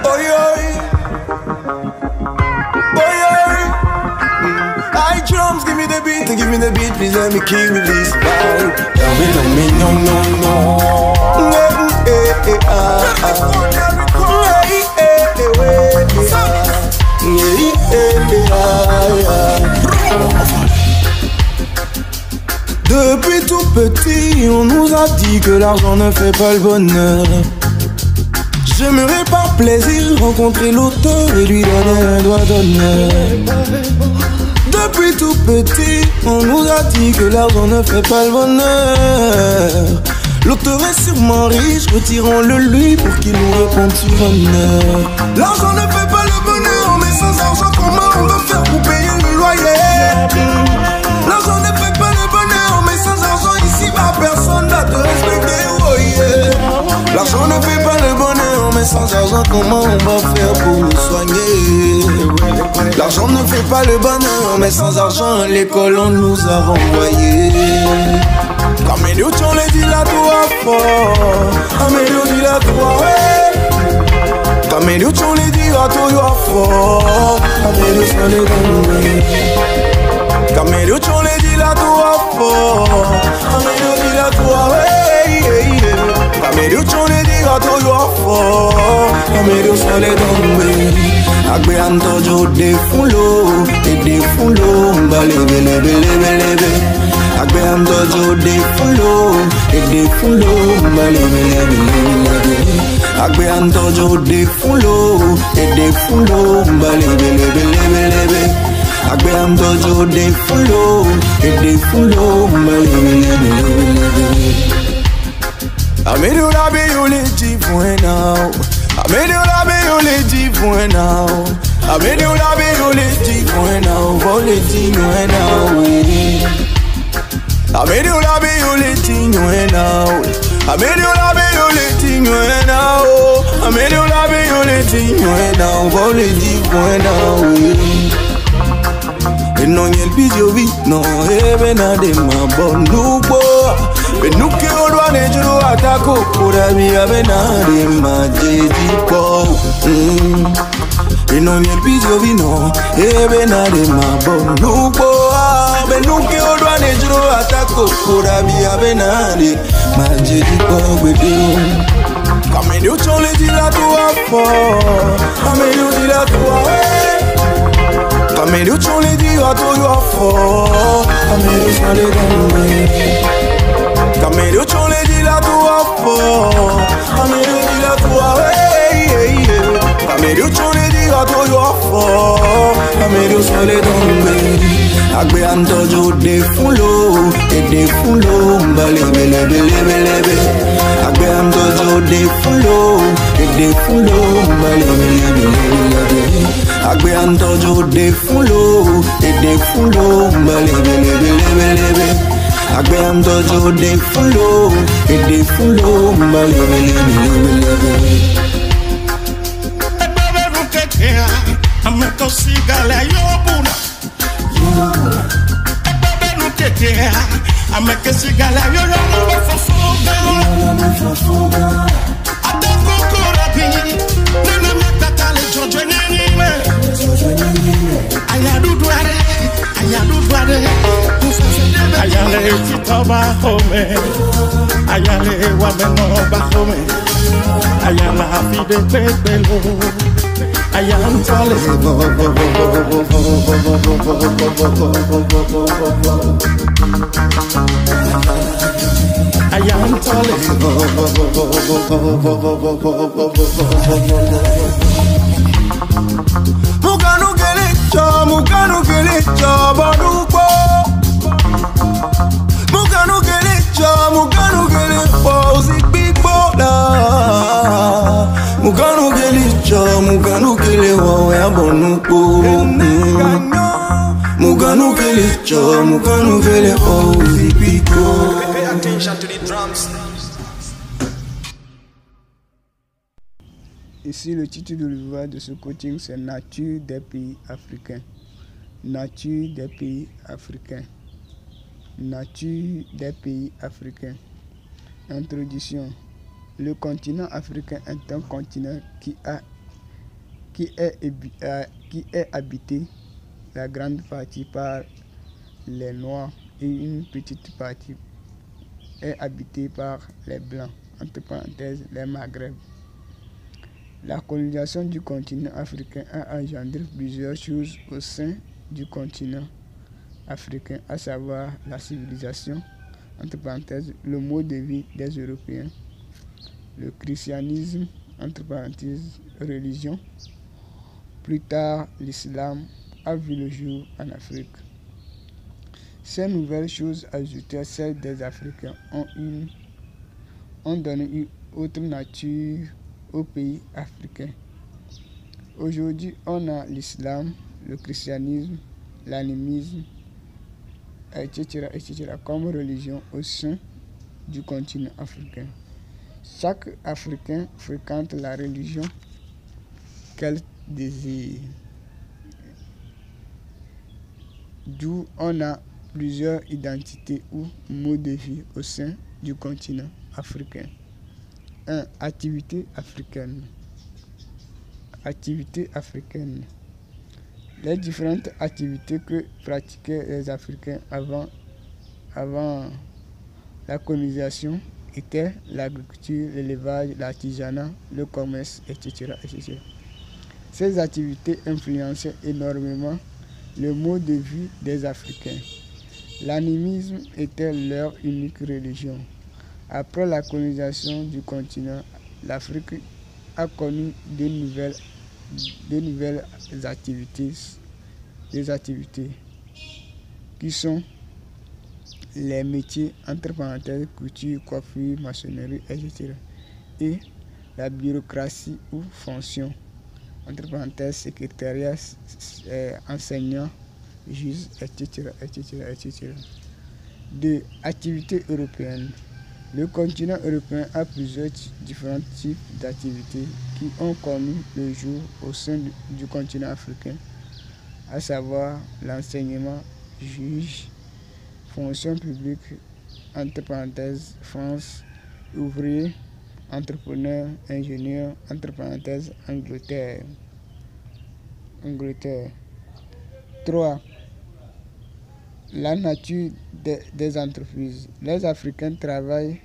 Oi, oi. Oi, oi. I drums, give me the beat, please let me keep with this vibe. Tell me, no, no, no. Depuis tout petit, on nous a dit que l'argent ne fait pas le bonheur. J'aimerais par plaisir rencontrer l'auteur et lui donner un doigt d'honneur. Depuis tout petit, on nous a dit que l'argent ne fait pas le bonheur. L'auteur est sûrement riche, retirons-le lui pour qu'il nous réponde sur honneur. L'argent ne fait pas le bonheur, mais sans argent comment on va faire pour payer le loyer? L'argent ne fait pas le bonheur, mais sans argent ici bas personne va te respecter. Oh yeah. L'argent ne fait pas le bonheur, mais sans argent comment on va faire pour nous soigner? L'argent ne fait pas le bonheur, mais sans argent à l'école on nous a renvoyés. Amélie, tu l'as dit la toi fort. Amélie, dit la toi, ouais. Amélie, tu l'as dit la toi fort. Amélie, tu l'as dit. Amélie, tu l'as dit la toi fort. Amélie, dit la toi, ouais. Amélie, tu l'as dit la toi fort. Amélie, tu l'as dit. Agbe antojo de fulo, et de fulo, balebe, lebe, lebe, lebe. Agbe antojo de fulo, et de fulo, balebe, lebe, lebe, lebe. Agbe antojo de fulo, et de fulo, balebe, lebe, lebe, lebe. Agbe antojo de fulo, et de fulo, balebe, lebe, lebe, lebe. Amedio la be yo le ti fun now. Amedio la be yo le ti fun now. Amedio la be yo le ti fun now. Vole ti no now. Amedio la be yo le ti no now. Amedio la be yo le ti no now. Amedio la be yo le ti no now. Vole ti fun now. E non yel video vi no ebe na de ma bondugo. Benuke olwa nejuro atako kurabi abenare majeji po. E non yel video vi no ebe na de ma bondugo. Benuke olwa nejuro atako kurabi abenare majeji po gbede. Kameni o chole di la tua fo. Kameni o di la tua. Kameni o chole di la tua fo. Kameni o chole di. Caméléo, tu l'as dit la toi fort. Caméléo, dit la toi, hey. Caméléo, tu l'as dit la toi fort. Caméléo, tu l'as dit. Agbe antojo de fulo, et de fulo, balebe, lebe, lebe, lebe. Agbe antojo de fulo, et de fulo, balebe, lebe, lebe, lebe. Agbe antojo de fulo, et de fulo, balebe, lebe, lebe, lebe. Agbe antojo de fulo, et de fulo, balebe, lebe, lebe. Ebebe ruketea, ameko sigale yobuna. Ebebe ruketea, ameko sigale yobuna fofoga. Ateko korabi, nene metata le jojo nyenime. Ayadudware. Ayale titoba home, ayale wameno bahome, ayala fide pepelo, ayam tole. Ayam tole. Muganu gele baruko. Muganu gele pausi bibola. Muganu gele wawe abonuko. Muganu gele pausi bibola. Pay attention to the drums. Ici, le titre de l'ouvrage de ce coaching, c'est Nature des pays africains. Nature des pays africains. Nature des pays africains. Introduction. Le continent africain est un continent qui a qui est habité la grande partie par les Noirs et une petite partie est habitée par les Blancs, entre parenthèses les Maghreb. La colonisation du continent africain a engendré plusieurs choses au sein du continent africain, à savoir la civilisation, entre parenthèses le mode de vie des Européens, le christianisme, entre parenthèses religion. Plus tard, l'islam a vu le jour en Afrique. Ces nouvelles choses ajoutées à celles des Africains ont donné une autre nature aux pays africains. Aujourd'hui, on a l'islam, le christianisme, l'animisme, etc., comme religion au sein du continent africain. Chaque Africain fréquente la religion qu'elle désire. D'où on a plusieurs identités ou modes de vie au sein du continent africain. 1. Activité africaine. Activité africaine. Les différentes activités que pratiquaient les Africains avant la colonisation étaient l'agriculture, l'élevage, l'artisanat, le commerce, etc., etc. Ces activités influençaient énormément le mode de vie des Africains. L'animisme était leur unique religion. Après la colonisation du continent, l'Afrique a connu de nouvelles activités, des activités qui sont les métiers, entre parenthèses, couture, coiffure, maçonnerie, etc. et la bureaucratie ou fonction, entre parenthèses, secrétariat, enseignant, juge, etc., etc. 2. Activités européennes. Le continent européen a plusieurs différents types d'activités qui ont connu le jour au sein du continent africain, à savoir l'enseignement, juge, fonction publique, entre parenthèses, France, ouvrier, entrepreneur, ingénieur, entre parenthèses, Angleterre. 3. La nature des entreprises. Les Africains travaillent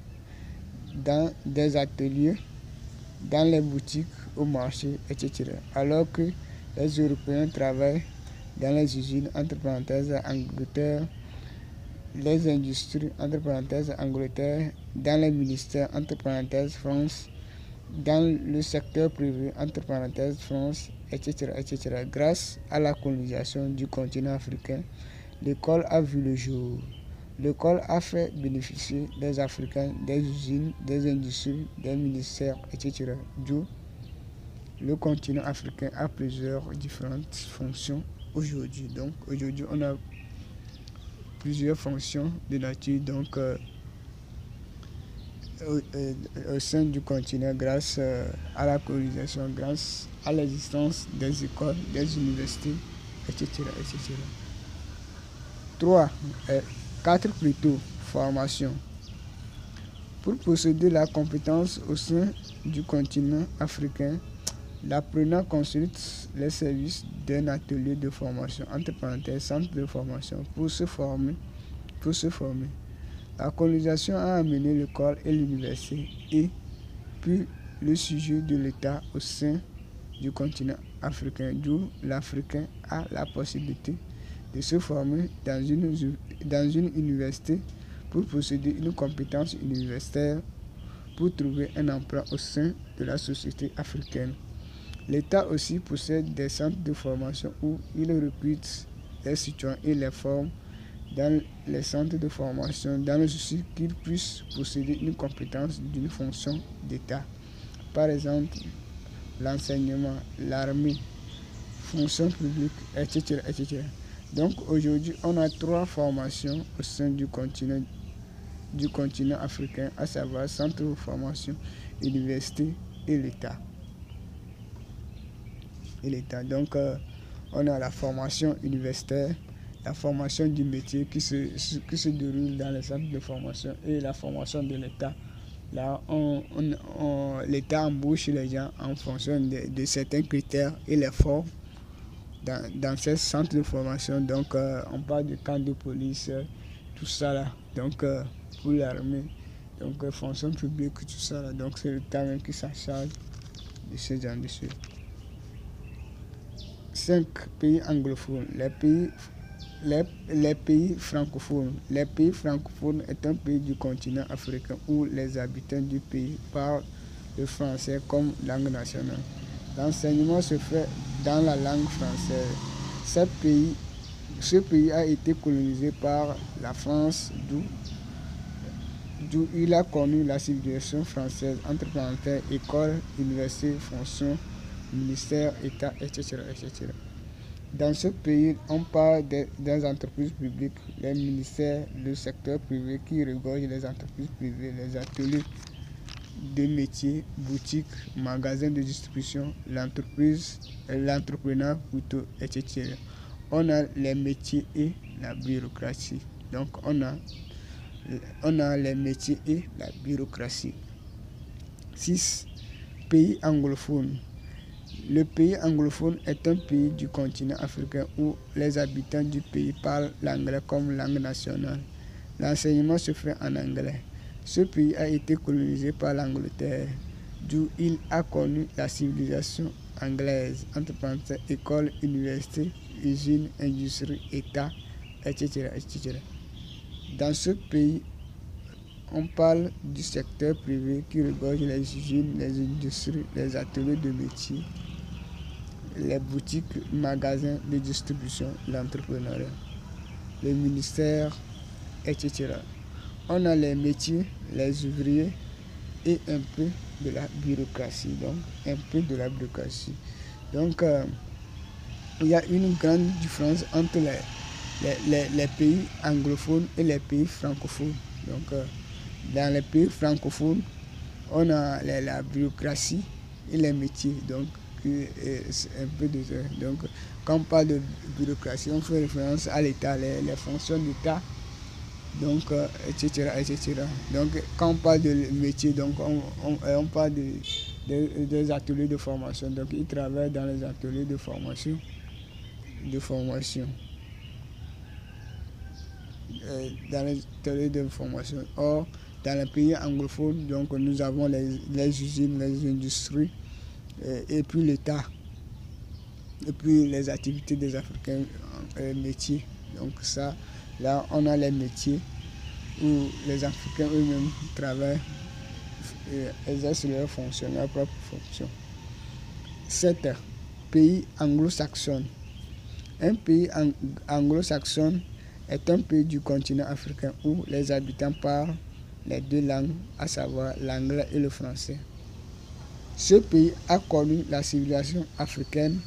dans des ateliers, dans les boutiques, au marché, etc. Alors que les Européens travaillent dans les usines, entre parenthèses, Angleterre, les industries, entre parenthèses, Angleterre, dans les ministères, entre parenthèses, France, dans le secteur privé, entre parenthèses, France, etc., etc. Grâce à la colonisation du continent africain, l'école a vu le jour. L'école a fait bénéficier les Africains des usines, des industries, des ministères, etc. D'où le continent africain a plusieurs différentes fonctions aujourd'hui. Donc aujourd'hui, on a plusieurs fonctions de nature au sein du continent grâce à la colonisation, grâce à l'existence des écoles, des universités, etc. etc. 4 plutôt, formation. Pour posséder la compétence au sein du continent africain, l'apprenant consulte les services d'un atelier de formation, entre parenthèses, centre de formation, pour se former. La colonisation a amené l'école et l'université et puis le sujet de l'État au sein du continent africain, d'où l'Africain a la possibilité de se former dans une université pour posséder une compétence universitaire pour trouver un emploi au sein de la société africaine. L'État aussi possède des centres de formation où il recrute les citoyens et les forme dans les centres de formation dans le souci qu'ils puissent posséder une compétence d'une fonction d'État. Par exemple, l'enseignement, l'armée, fonction publique, etc., etc. Donc aujourd'hui, on a 3 formations au sein du continent africain, à savoir centre de formation, université et l'État. Donc on a la formation universitaire, la formation du métier qui se déroule dans les centres de formation et la formation de l'État Là, l'État embauche les gens en fonction de certains critères et les forme dans ces centres de formation. Donc, on parle de camps de police, tout ça là. Donc, pour l'armée, donc fonction publique, tout ça là. Donc, c'est l'État même qui s'en charge de ce genre de choses. 5 pays anglophones. Les pays francophones. Les pays francophones est un pays du continent africain où les habitants du pays parlent le français comme langue nationale. L'enseignement se fait dans la langue française. Ce pays a été colonisé par la France, d'où il a connu la civilisation française, entre parenthèses, école, université, fonction, ministère, État, etc., etc. Dans ce pays, on parle des entreprises publiques, les ministères, le secteur privé qui regorge les entreprises privées, les ateliers de métiers, boutiques, magasins de distribution, l'entrepreneur plutôt, etc. On a les métiers et la bureaucratie. Donc on a les métiers et la bureaucratie. 6. Pays anglophones. Le pays anglophone est un pays du continent africain où les habitants du pays parlent l'anglais comme langue nationale. L'enseignement se fait en anglais. Ce pays a été colonisé par l'Angleterre, d'où il a connu la civilisation anglaise, entre parenthèses, école, université, usine, industrie, État, etc., etc. Dans ce pays, on parle du secteur privé qui regorge les usines, les industries, les ateliers de métier, les boutiques, magasins de distribution, l'entrepreneuriat, le ministère, etc. On a les métiers, les ouvriers et un peu de la bureaucratie. Donc, il y a une grande différence entre les pays anglophones et les pays francophones. Donc, dans les pays francophones, on a la bureaucratie et les métiers. Donc, c'est un peu de ça. Donc, quand on parle de bureaucratie, on fait référence à l'État, les fonctions d'État, donc, etc., etc. Donc, quand on parle de métier, donc on parle des ateliers de formation. Donc, ils travaillent dans les ateliers de formation. Dans les ateliers de formation. Or, dans les pays anglophones, donc, nous avons les usines, les industries, et puis l'État, et puis les activités des Africains, métiers. Donc ça, là, on a les métiers où les Africains eux-mêmes travaillent et exercent leurs fonctions, leurs propres fonctions. 7. Pays anglo-saxon. Un pays anglo-saxon est un pays du continent africain où les habitants parlent les deux langues, à savoir l'anglais et le français. Ce pays a connu la civilisation africaine,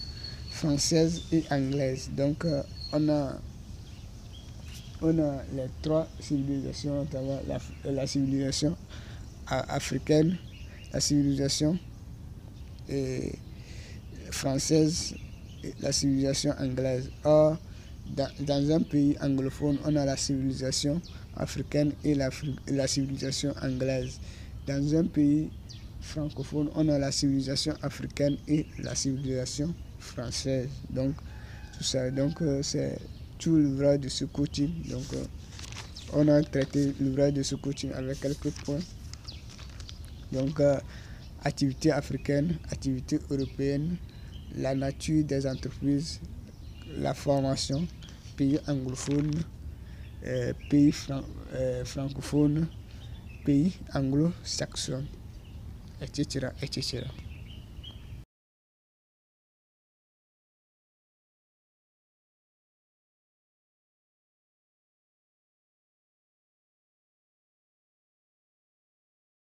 française et anglaise. Donc, on a les 3 civilisations, notamment la civilisation africaine, la civilisation française et la civilisation anglaise. Or, dans un pays anglophone, on a la civilisation africaine et la civilisation anglaise. Dans un pays francophone, on a la civilisation africaine et la civilisation française. Donc, tout ça. Donc, c'est tout l'ouvrage de ce coaching. Donc, on a traité l'ouvrage de ce coaching avec quelques points. Donc, activité africaine, activité européenne, la nature des entreprises, la formation, pays anglophone, pays francophone, pays anglo-saxon, etc., etc.